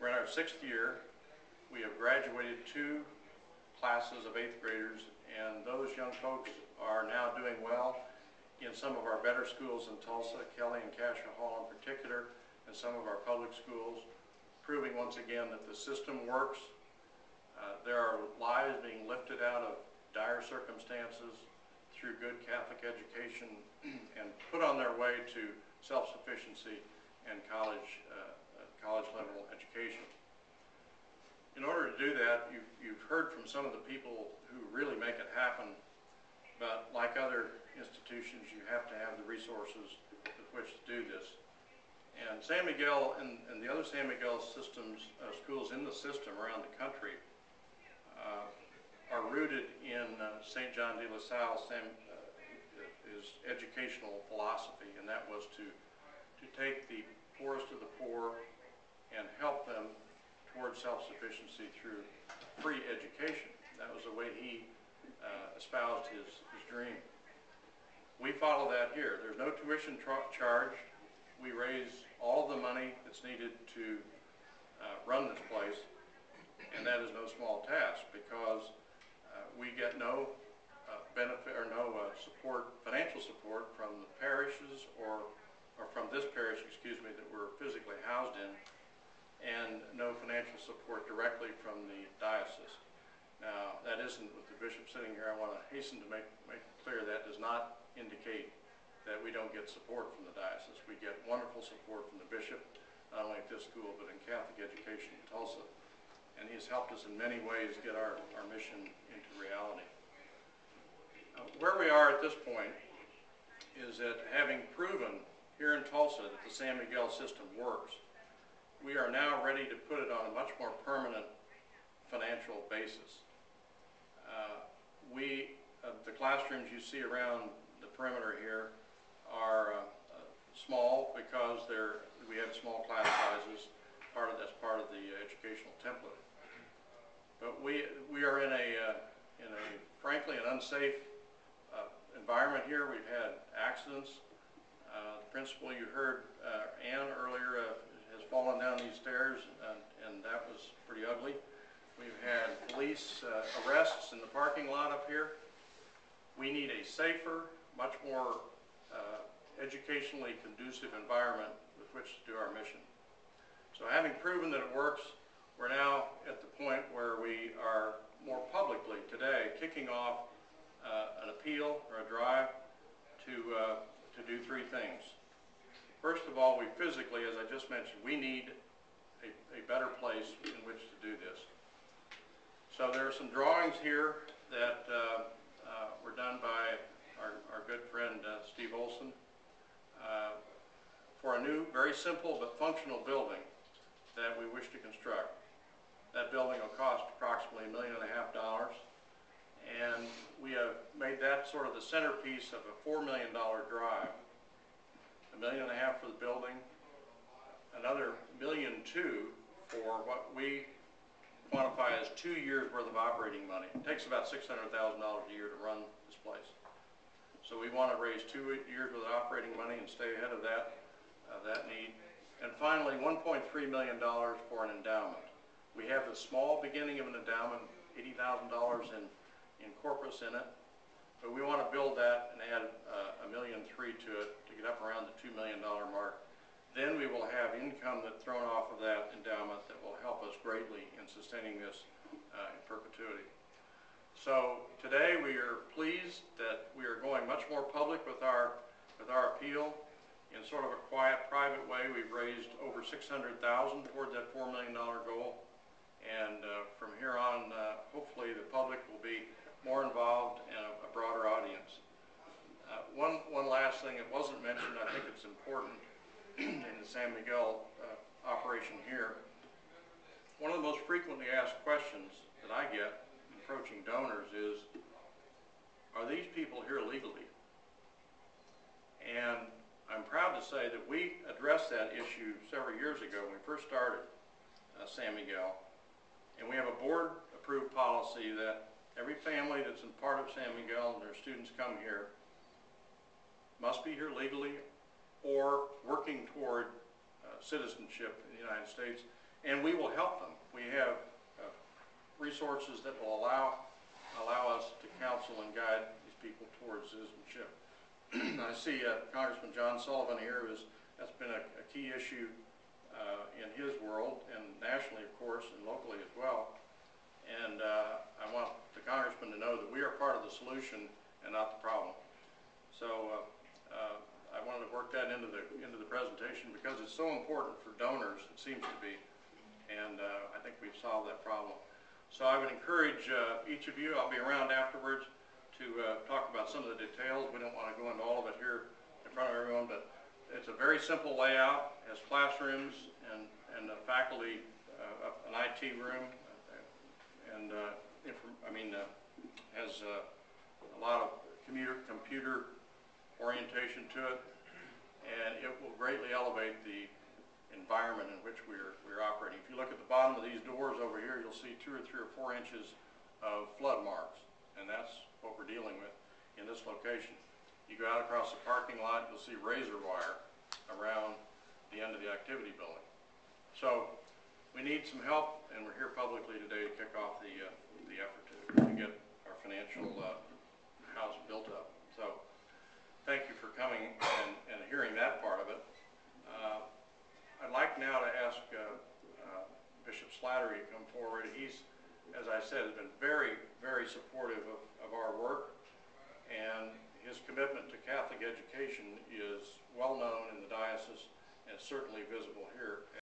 We're in our 6th year. We have graduated 2 classes of 8th graders, and those young folks are now doing well in some of our better schools in Tulsa, Kelly and Cassia Hall in particular, and some of our public schools, proving once again that the system works. There are lives being lifted out of dire circumstances through good Catholic education and put on their way to self-sufficiency and college-level education. In order to do that, you've heard from some of the people who really make it happen, but like other institutions, you have to have the resources with which to do this. And San Miguel and the other San Miguel systems, schools in the system around the country are rooted in St. John de La Salle's his educational philosophy, and that was to take the poorest of the poor and help them towards self-sufficiency through free education. That was the way he espoused his dream. We follow that here. There's no tuition charge. We raise all of the money that's needed to run this place, and that is no small task because we get no benefit or no financial support from the parishes or from this parish, excuse me, that we're physically housed in, and no financial support directly from the diocese. Now, that isn't with the bishop sitting here. I want to hasten to make clear that does not indicate that we don't get support from the diocese. We get wonderful support from the bishop, not only at this school, but in Catholic education in Tulsa. And he has helped us in many ways get our mission into reality. Where we are at this point is that having proven here in Tulsa that the San Miguel system works, we are now ready to put it on a much more permanent financial basis. The classrooms you see around the perimeter here are small because we have small class sizes. That's part of the educational template. But we are in a frankly an unsafe environment here. We've had accidents. The principal you heard, Ann, earlier has fallen down these stairs, and that was pretty ugly. We've had police arrests in the parking lot up here. We need a safer, much more educationally conducive environment with which to do our mission. So having proven that it works, we're now at the point where we are more publicly today kicking off an appeal or a drive to do 3 things. First of all, we physically, as I just mentioned, we need a better place in which to do this. So there are some drawings here that were done by our good friend Steve Olson for a new, very simple but functional building that we wish to construct. That building will cost approximately $1.5 million, and we have made that sort of the centerpiece of a $4 million drive. $1.5 million for the building, another $1.2 million for what we quantify as 2 years worth of operating money. It takes about $600,000 a year to run this place. So we want to raise 2 years worth of operating money and stay ahead of that need. And finally, $1.3 million for an endowment. We have the small beginning of an endowment, $80,000 in corpus in it, but we want to build that and add $1.3 million to it to get up around the $2 million mark. Then we will have income that's thrown off of that endowment that will help us greatly in sustaining this in perpetuity. So today we are pleased that we are going much more public with our appeal. In sort of a quiet, private way, we've raised over $600,000 towards that $4 million goal. And from here on, hopefully the public will be more involved and a broader audience. One last thing that wasn't mentioned, I think it's important in the San Miguel operation here. One of the most frequently asked questions that I get approaching donors is, are these people here legally? And I'm proud to say that we addressed that issue several years ago when we first started San Miguel. And we have a board-approved policy that every family that's in part of San Miguel and their students come here must be here legally or working toward citizenship in the United States. and we will help them. We have resources that will allow us to counsel and guide these people towards citizenship. I see Congressman John Sullivan here, that's been a key issue in his world, and nationally, of course, and locally as well. And I want the Congressman to know that we are part of the solution and not the problem. So I wanted to work that into the presentation because it's so important for donors, it seems to be, and I think we've solved that problem. So I would encourage each of you, I'll be around afterwards to talk about some of the details. We don't want to go into all of it here in front of everyone, but it's a very simple layout, has classrooms and faculty, an IT room, and has a lot of computer orientation to it, and it will greatly elevate the environment in which we're operating. If you look at the bottom of these doors over here, you'll see 2 or 3 or 4 inches of flood marks, and that's what we're dealing with in this location. You go out across the parking lot, you'll see razor wire around the end of the activity building. So we need some help, and we're here publicly today to kick off the effort to get our financial house built up. So thank you for coming and hearing that part of it. I'd like now to ask Bishop Slattery to come forward. He's, as I said, has been very, very supportive of our work, and his commitment to Catholic education is well known in the diocese and certainly visible here.